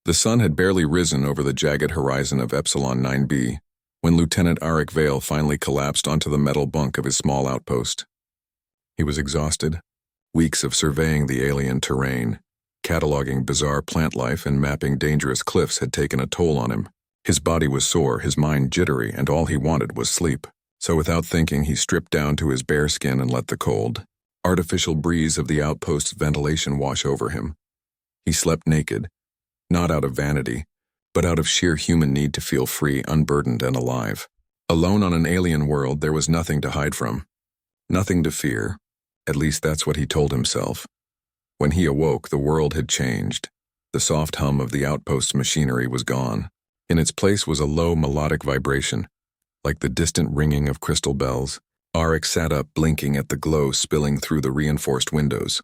The sun had barely risen over the jagged horizon of Epsilon 9b when Lieutenant Arik Vale finally collapsed onto the metal bunk of his small outpost. He was exhausted. Weeks of surveying the alien terrain, cataloging bizarre plant life, and mapping dangerous cliffs had taken a toll on him. His body was sore, his mind jittery, and all he wanted was sleep. So without thinking, he stripped down to his bare skin and let the cold, artificial breeze of the outpost's ventilation wash over him. He slept naked, not out of vanity, but out of sheer human need to feel free, unburdened, and alive. Alone on an alien world, there was nothing to hide from, nothing to fear. At least that's what he told himself. When he awoke, the world had changed. The soft hum of the outpost's machinery was gone. In its place was a low melodic vibration, like the distant ringing of crystal bells. Arik sat up, blinking at the glow spilling through the reinforced windows.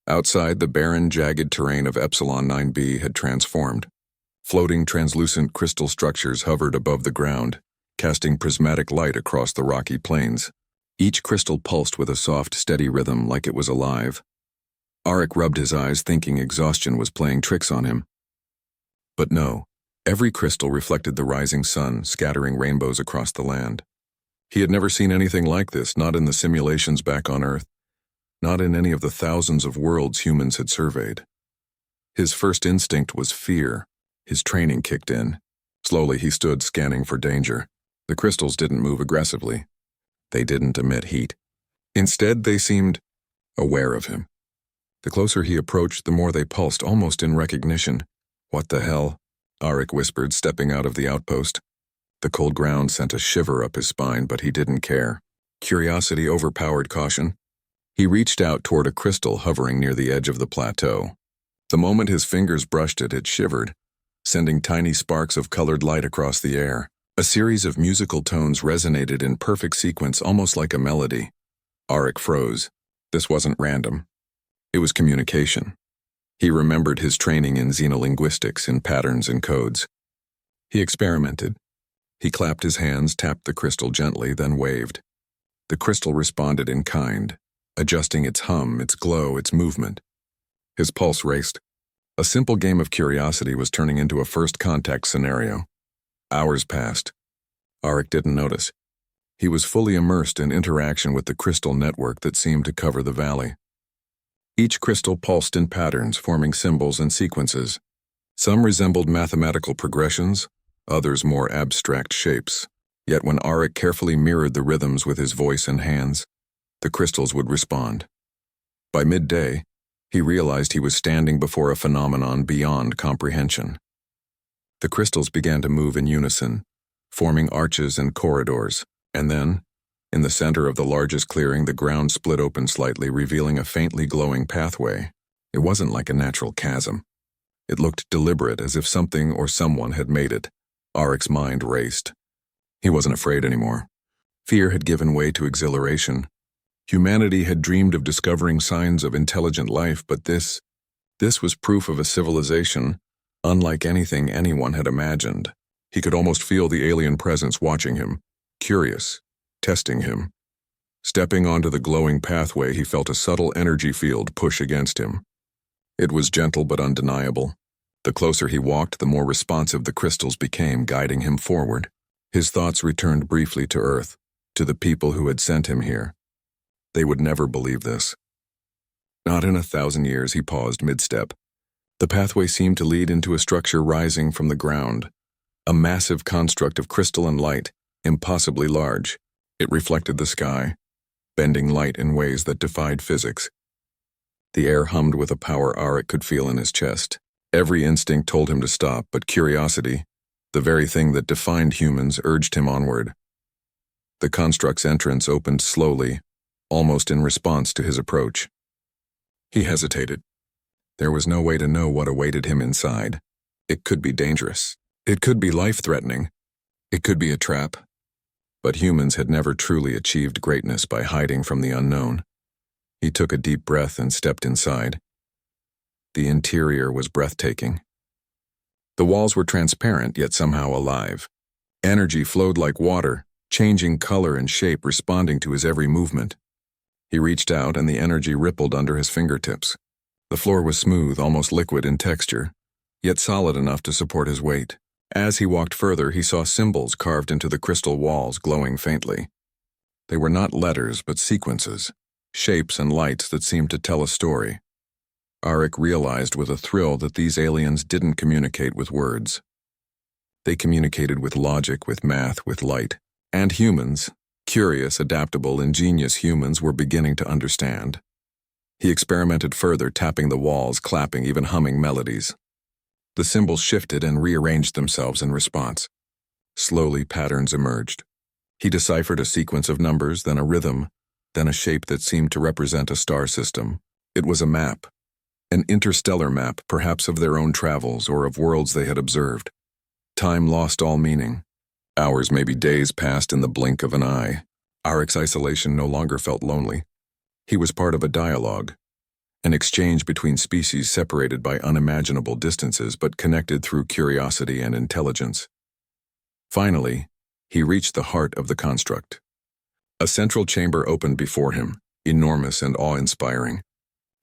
Outside, the barren, jagged terrain of Epsilon 9b had transformed. Floating, translucent crystal structures hovered above the ground, casting prismatic light across the rocky plains. Each crystal pulsed with a soft, steady rhythm like it was alive. Arik rubbed his eyes, thinking exhaustion was playing tricks on him. But no, every crystal reflected the rising sun, scattering rainbows across the land. He had never seen anything like this, not in the simulations back on Earth, not in any of the thousands of worlds humans had surveyed. His first instinct was fear. His training kicked in. Slowly he stood, scanning for danger. The crystals didn't move aggressively. They didn't emit heat. Instead, they seemed aware of him. The closer he approached, the more they pulsed, almost in recognition. "What the hell?" Arik whispered, stepping out of the outpost. The cold ground sent a shiver up his spine, but he didn't care. Curiosity overpowered caution. He reached out toward a crystal hovering near the edge of the plateau. The moment his fingers brushed it, it shivered, sending tiny sparks of colored light across the air. A series of musical tones resonated in perfect sequence, almost like a melody. Arik froze. This wasn't random. It was communication. He remembered his training in xenolinguistics, in patterns and codes. He experimented. He clapped his hands, tapped the crystal gently, then waved. The crystal responded in kind, adjusting its hum, its glow, its movement. His pulse raced. A simple game of curiosity was turning into a first contact scenario. Hours passed. Arik didn't notice. He was fully immersed in interaction with the crystal network that seemed to cover the valley. Each crystal pulsed in patterns, forming symbols and sequences. Some resembled mathematical progressions, others more abstract shapes. Yet when Arik carefully mirrored the rhythms with his voice and hands, the crystals would respond. By midday, he realized he was standing before a phenomenon beyond comprehension. The crystals began to move in unison, forming arches and corridors, and then, in the center of the largest clearing, the ground split open slightly, revealing a faintly glowing pathway. It wasn't like a natural chasm. It looked deliberate, as if something or someone had made it. Arik's mind raced. He wasn't afraid anymore. Fear had given way to exhilaration. Humanity had dreamed of discovering signs of intelligent life, but this was proof of a civilization unlike anything anyone had imagined. He could almost feel the alien presence watching him, curious, testing him. Stepping onto the glowing pathway, he felt a subtle energy field push against him. It was gentle but undeniable. The closer he walked, the more responsive the crystals became, guiding him forward. His thoughts returned briefly to Earth, to the people who had sent him here. They would never believe this. Not in 1,000 years, he paused mid-step. The pathway seemed to lead into a structure rising from the ground, a massive construct of crystal and light, impossibly large. It reflected the sky, bending light in ways that defied physics. The air hummed with a power Arik could feel in his chest. Every instinct told him to stop, but curiosity, the very thing that defined humans, urged him onward. The construct's entrance opened slowly, almost in response to his approach. He hesitated. There was no way to know what awaited him inside. It could be dangerous. It could be life-threatening. It could be a trap. But humans had never truly achieved greatness by hiding from the unknown. He took a deep breath and stepped inside. The interior was breathtaking. The walls were transparent, yet somehow alive. Energy flowed like water, changing color and shape, responding to his every movement. He reached out, and the energy rippled under his fingertips. The floor was smooth, almost liquid in texture, yet solid enough to support his weight. As he walked further, he saw symbols carved into the crystal walls glowing faintly. They were not letters, but sequences, shapes and lights that seemed to tell a story. Arik realized with a thrill that these aliens didn't communicate with words. They communicated with logic, with math, with light. And humans, curious, adaptable, ingenious humans, were beginning to understand. He experimented further, tapping the walls, clapping, even humming melodies. The symbols shifted and rearranged themselves in response. Slowly, patterns emerged. He deciphered a sequence of numbers, then a rhythm, then a shape that seemed to represent a star system. It was a map. An interstellar map, perhaps of their own travels or of worlds they had observed. Time lost all meaning. Hours, maybe days, passed in the blink of an eye. Arik's isolation no longer felt lonely. He was part of a dialogue, an exchange between species separated by unimaginable distances but connected through curiosity and intelligence. Finally, he reached the heart of the construct. A central chamber opened before him, enormous and awe-inspiring.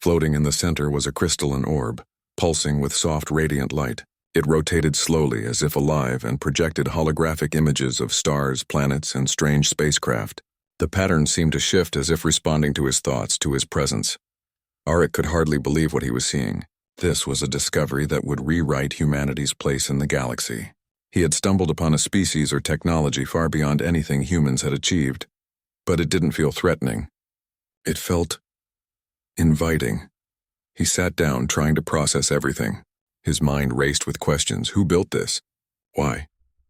Floating in the center was a crystalline orb, pulsing with soft, radiant light. It rotated slowly as if alive and projected holographic images of stars, planets, and strange spacecraft. The pattern seemed to shift as if responding to his thoughts, to his presence. Arik could hardly believe what he was seeing. This was a discovery that would rewrite humanity's place in the galaxy. He had stumbled upon a species or technology far beyond anything humans had achieved. But it didn't feel threatening. It felt inviting. He sat down, trying to process everything. His mind raced with questions. Who built this? Why?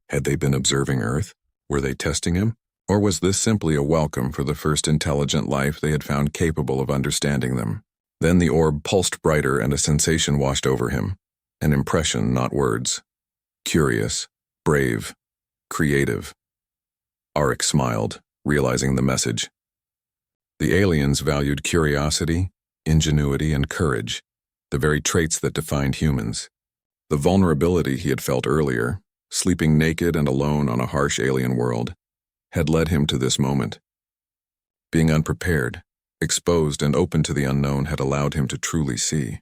Had they been observing Earth? Were they testing him? Or was this simply a welcome for the first intelligent life they had found capable of understanding them? Then the orb pulsed brighter and a sensation washed over him. An impression, not words. Curious, brave, creative. Arik smiled, realizing the message. The aliens valued curiosity, ingenuity, and courage, the very traits that defined humans. The vulnerability he had felt earlier, sleeping naked and alone on a harsh alien world, had led him to this moment. Being unprepared, exposed, and open to the unknown had allowed him to truly see.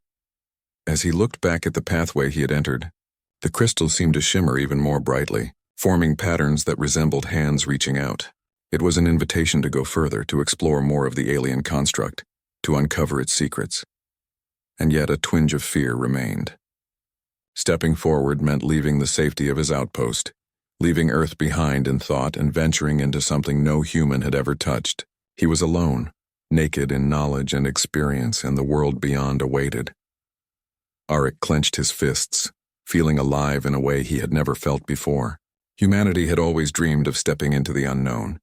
As he looked back at the pathway he had entered, the crystal seemed to shimmer even more brightly, forming patterns that resembled hands reaching out. It was an invitation to go further, to explore more of the alien construct, to uncover its secrets. And yet a twinge of fear remained. Stepping forward meant leaving the safety of his outpost, leaving Earth behind in thought and venturing into something no human had ever touched. He was alone, naked in knowledge and experience, and the world beyond awaited. Arik clenched his fists, feeling alive in a way he had never felt before. Humanity had always dreamed of stepping into the unknown.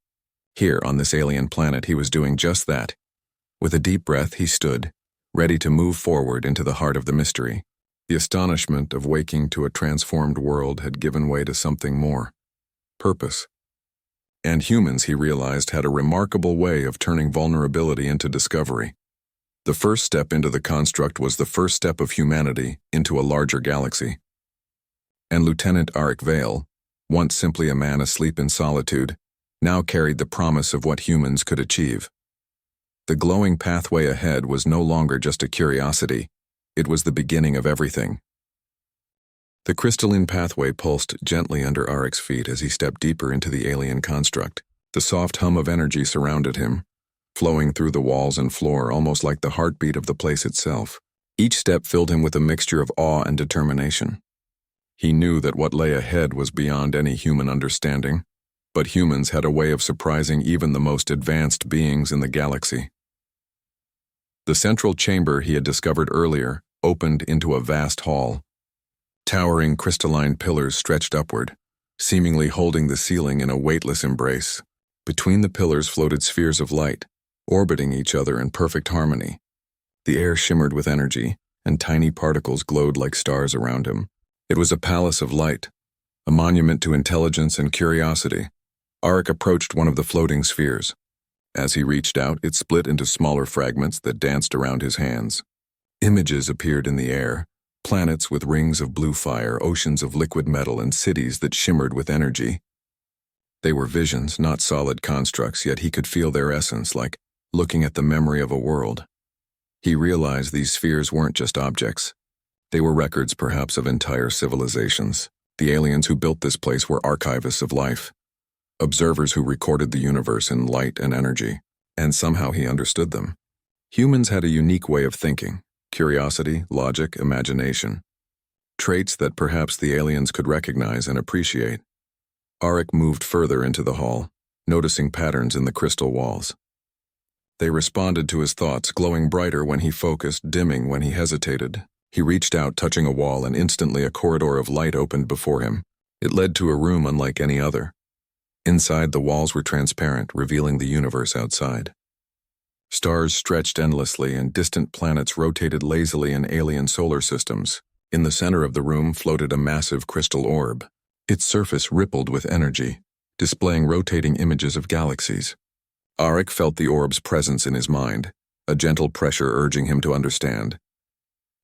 Here, on this alien planet, he was doing just that. With a deep breath, he stood, ready to move forward into the heart of the mystery. The astonishment of waking to a transformed world had given way to something more. Purpose. And humans, he realized, had a remarkable way of turning vulnerability into discovery. The first step into the construct was the first step of humanity into a larger galaxy. And Lieutenant Arik Vale, once simply a man asleep in solitude, now carried the promise of what humans could achieve. The glowing pathway ahead was no longer just a curiosity. It was the beginning of everything. The crystalline pathway pulsed gently under Arik's feet as he stepped deeper into the alien construct. The soft hum of energy surrounded him, flowing through the walls and floor almost like the heartbeat of the place itself. Each step filled him with a mixture of awe and determination. He knew that what lay ahead was beyond any human understanding, but humans had a way of surprising even the most advanced beings in the galaxy. The central chamber he had discovered earlier opened into a vast hall. Towering crystalline pillars stretched upward, seemingly holding the ceiling in a weightless embrace. Between the pillars floated spheres of light, orbiting each other in perfect harmony. The air shimmered with energy, and tiny particles glowed like stars around him. It was a palace of light, a monument to intelligence and curiosity. Arik approached one of the floating spheres. As he reached out, it split into smaller fragments that danced around his hands. Images appeared in the air, planets with rings of blue fire, oceans of liquid metal, and cities that shimmered with energy. They were visions, not solid constructs, yet he could feel their essence, like looking at the memory of a world. He realized these spheres weren't just objects. They were records, perhaps, of entire civilizations. The aliens who built this place were archivists of life, observers who recorded the universe in light and energy, and somehow he understood them. Humans had a unique way of thinking: curiosity, logic, imagination. Traits that perhaps the aliens could recognize and appreciate. Arik moved further into the hall, noticing patterns in the crystal walls. They responded to his thoughts, glowing brighter when he focused, dimming when he hesitated. He reached out, touching a wall, and instantly a corridor of light opened before him. It led to a room unlike any other. Inside, the walls were transparent, revealing the universe outside. Stars stretched endlessly, and distant planets rotated lazily in alien solar systems. In the center of the room floated a massive crystal orb. Its surface rippled with energy, displaying rotating images of galaxies. Arik felt the orb's presence in his mind, a gentle pressure urging him to understand.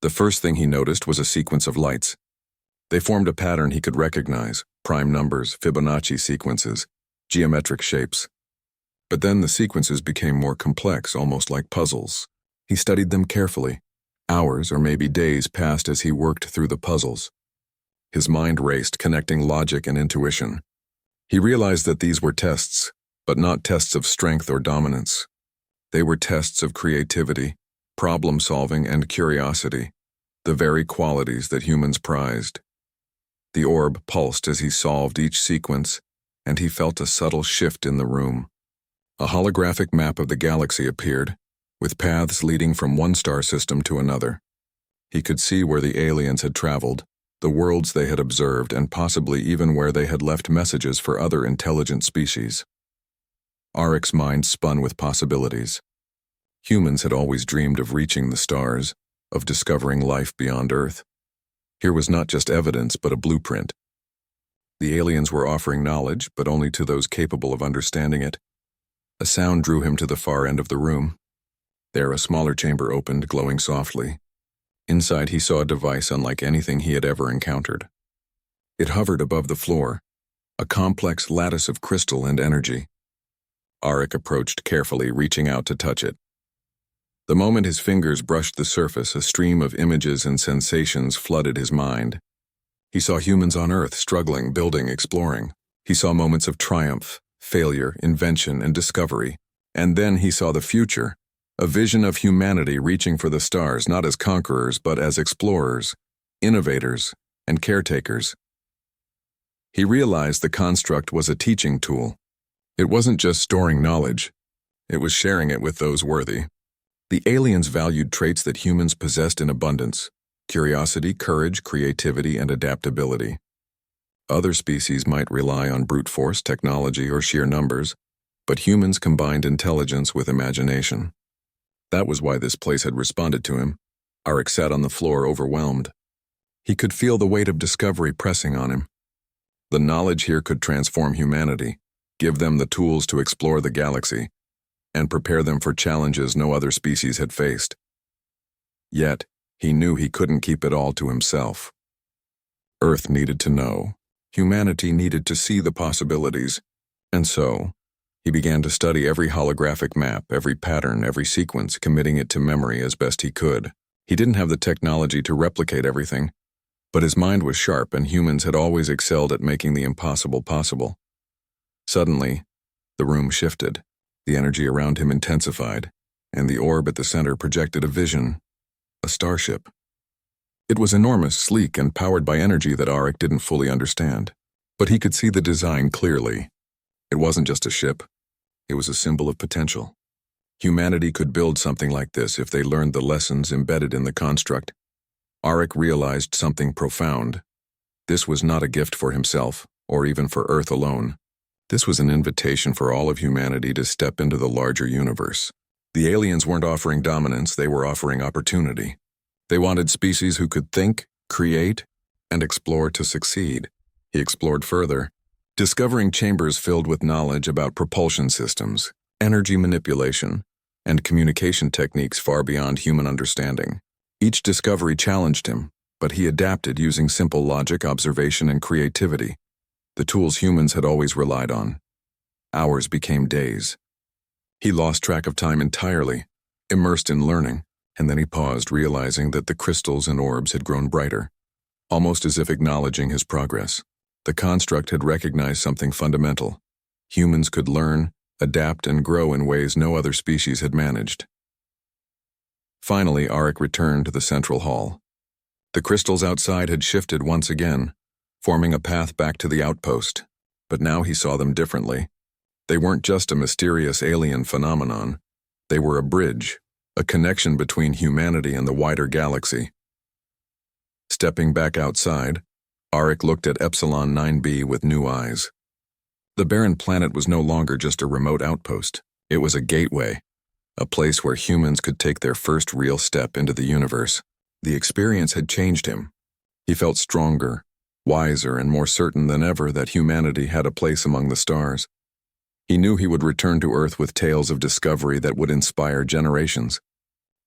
The first thing he noticed was a sequence of lights. They formed a pattern he could recognize: prime numbers, Fibonacci sequences, geometric shapes. But then the sequences became more complex, almost like puzzles. He studied them carefully. Hours or maybe days passed as he worked through the puzzles. His mind raced, connecting logic and intuition. He realized that these were tests, but not tests of strength or dominance. They were tests of creativity, problem-solving, and curiosity, the very qualities that humans prized. The orb pulsed as he solved each sequence, and he felt a subtle shift in the room. A holographic map of the galaxy appeared, with paths leading from one star system to another. He could see where the aliens had traveled, the worlds they had observed, and possibly even where they had left messages for other intelligent species. Arik's mind spun with possibilities. Humans had always dreamed of reaching the stars, of discovering life beyond Earth. Here was not just evidence, but a blueprint. The aliens were offering knowledge, but only to those capable of understanding it. A sound drew him to the far end of the room. There, a smaller chamber opened, glowing softly. Inside, he saw a device unlike anything he had ever encountered. It hovered above the floor, a complex lattice of crystal and energy. Arik approached carefully, reaching out to touch it. The moment his fingers brushed the surface, a stream of images and sensations flooded his mind. He saw humans on Earth struggling, building, exploring. He saw moments of triumph, failure, invention, and discovery. And then he saw the future, a vision of humanity reaching for the stars, not as conquerors, but as explorers, innovators, and caretakers. He realized the construct was a teaching tool. It wasn't just storing knowledge, it was sharing it with those worthy. The aliens valued traits that humans possessed in abundance: curiosity, courage, creativity, and adaptability. Other species might rely on brute force, technology, or sheer numbers, but humans combined intelligence with imagination. That was why this place had responded to him. Arik sat on the floor, overwhelmed. He could feel the weight of discovery pressing on him. The knowledge here could transform humanity, give them the tools to explore the galaxy, and prepare them for challenges no other species had faced. Yet, he knew he couldn't keep it all to himself. Earth needed to know. Humanity needed to see the possibilities. And so, he began to study every holographic map, every pattern, every sequence, committing it to memory as best he could. He didn't have the technology to replicate everything, but his mind was sharp, and humans had always excelled at making the impossible possible. Suddenly, the room shifted. The energy around him intensified, and the orb at the center projected a vision: a starship. It was enormous, sleek, and powered by energy that Arik didn't fully understand. But he could see the design clearly. It wasn't just a ship. It was a symbol of potential. Humanity could build something like this if they learned the lessons embedded in the construct. Arik realized something profound. This was not a gift for himself, or even for Earth alone. This was an invitation for all of humanity to step into the larger universe. The aliens weren't offering dominance, they were offering opportunity. They wanted species who could think, create, and explore to succeed. He explored further, discovering chambers filled with knowledge about propulsion systems, energy manipulation, and communication techniques far beyond human understanding. Each discovery challenged him, but he adapted using simple logic, observation, and creativity, the tools humans had always relied on. Hours became days. He lost track of time entirely, immersed in learning, And then he paused, realizing that the crystals and orbs had grown brighter, almost as if acknowledging his progress. The construct had recognized something fundamental. Humans could learn, adapt, and grow in ways no other species had managed. Finally, Arik returned to the central hall. The crystals outside had shifted once again, forming a path back to the outpost, but now he saw them differently. They weren't just a mysterious alien phenomenon. They were a bridge, a connection between humanity and the wider galaxy. Stepping back outside, Arik looked at Epsilon 9b with new eyes. The barren planet was no longer just a remote outpost. It was a gateway, a place where humans could take their first real step into the universe. The experience had changed him. He felt stronger, wiser, and more certain than ever that humanity had a place among the stars. He knew he would return to Earth with tales of discovery that would inspire generations.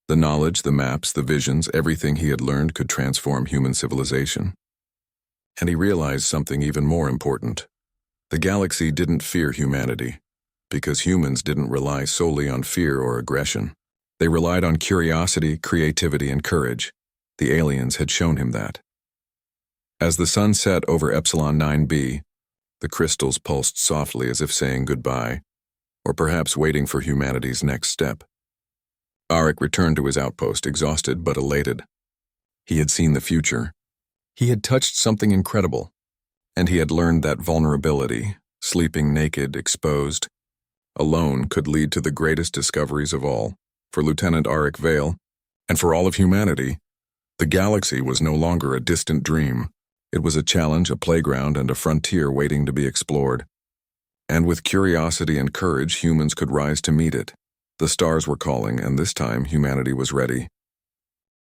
The knowledge, the maps, the visions, everything he had learned could transform human civilization. And he realized something even more important. The galaxy didn't fear humanity, because humans didn't rely solely on fear or aggression. They relied on curiosity, creativity, and courage. The aliens had shown him that. As the sun set over Epsilon 9b, the crystals pulsed softly as if saying goodbye, or perhaps waiting for humanity's next step. Arik returned to his outpost, exhausted but elated. He had seen the future. He had touched something incredible, and he had learned that vulnerability, sleeping naked, exposed, alone could lead to the greatest discoveries of all. For Lieutenant Arik Vale, and for all of humanity, the galaxy was no longer a distant dream. It was a challenge, a playground, and a frontier waiting to be explored. And with curiosity and courage, humans could rise to meet it. The stars were calling, and this time humanity was ready.